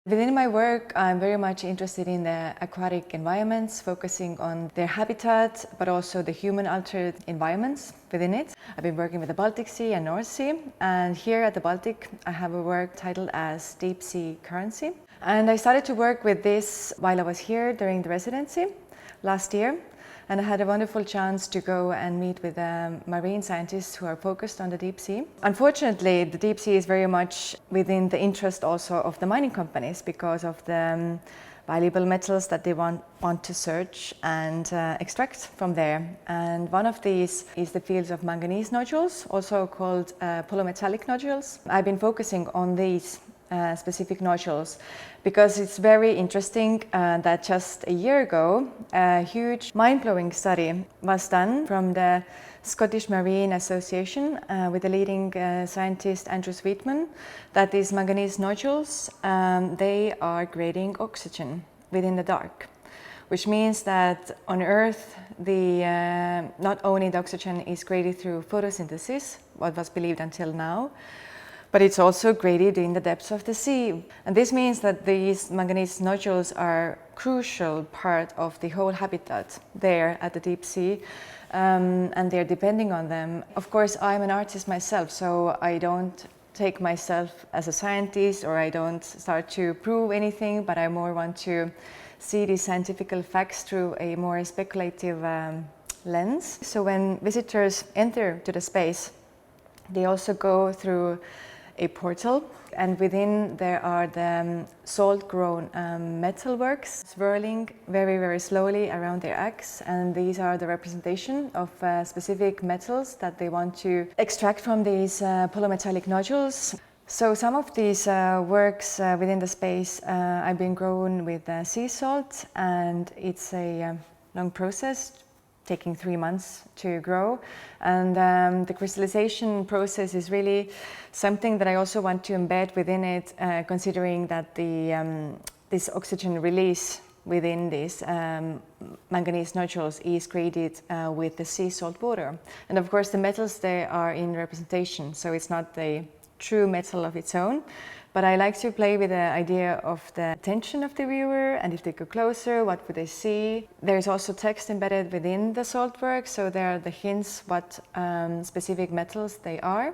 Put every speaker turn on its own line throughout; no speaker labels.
Within my work, I'm very much interested in the aquatic environments, focusing on their habitat, but also the human-altered environments within it. I've been working with the Baltic Sea and North Sea, and here at the Baltic, I have a work titled as Deep Sea Currency. And I started to work with this while I was here during the residency last year. And I had a wonderful chance to go and meet with marine scientists who are focused on the deep sea. Unfortunately, the deep sea is very much within the interest also of the mining companies because of the valuable metals that they want to search and extract from there. And one of these is the fields of manganese nodules, also called polymetallic nodules. I've been focusing on these specific nodules because it's very interesting that just a year ago a huge mind-blowing study was done from the Scottish Marine Association with the leading scientist Andrew Sweetman, that these manganese nodules they are creating oxygen within the dark, which means that on Earth not only the oxygen is created through photosynthesis, what was believed until now, but it's also created in the depths of the sea. And this means that these manganese nodules are a crucial part of the whole habitat there at the deep sea, and they're depending on them. Of course, I'm an artist myself, so I don't take myself as a scientist, or I don't start to prove anything, but I more want to see these scientific facts through a more speculative lens. So when visitors enter to the space, they also go through a portal, and within there are the salt-grown metalworks swirling very, very slowly around their eggs, and these are the representation of specific metals that they want to extract from these polymetallic nodules. So some of these works within the space have been grown with sea salt, and it's a long process, taking 3 months to grow. And the crystallization process is really something that I also want to embed within it, considering that this oxygen release within these manganese nodules is created with the sea salt water. And of course the metals, they are in representation, so it's not the true metal of its own. But I like to play with the idea of the attention of the viewer, and if they go closer, what would they see? There's also text embedded within the salt work, so there are the hints what specific metals they are.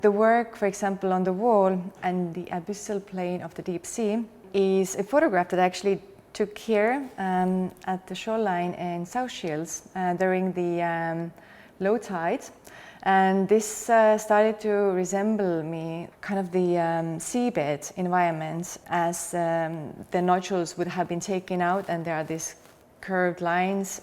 The work, for example, on the wall and the abyssal plane of the deep sea is a photograph that I actually took here at the shoreline in South Shields during the low tide. And this started to resemble me, kind of the seabed environment, as the nodules would have been taken out, and there are these curved lines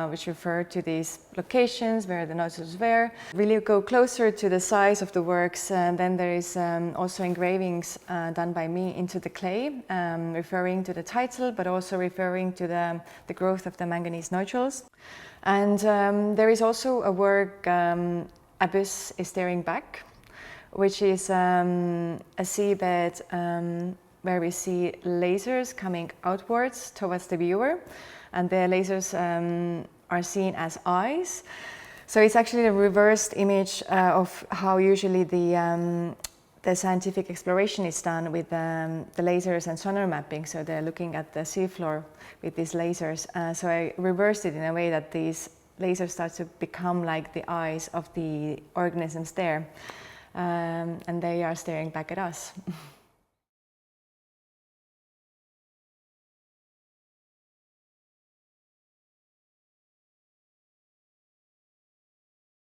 which refer to these locations where the nodules were. Really go closer to the size of the works, and then there is also engravings done by me into the clay, referring to the title, but also referring to the growth of the manganese nodules. And there is also a work, Abyss is Staring Back, which is a seabed where we see lasers coming outwards towards the viewer, and the lasers are seen as eyes. So it's actually a reversed image of how usually the scientific exploration is done with the lasers and sonar mapping. So they're looking at the seafloor with these lasers. So I reversed it in a way that these lasers start to become like the eyes of the organisms there, and they are staring back at us.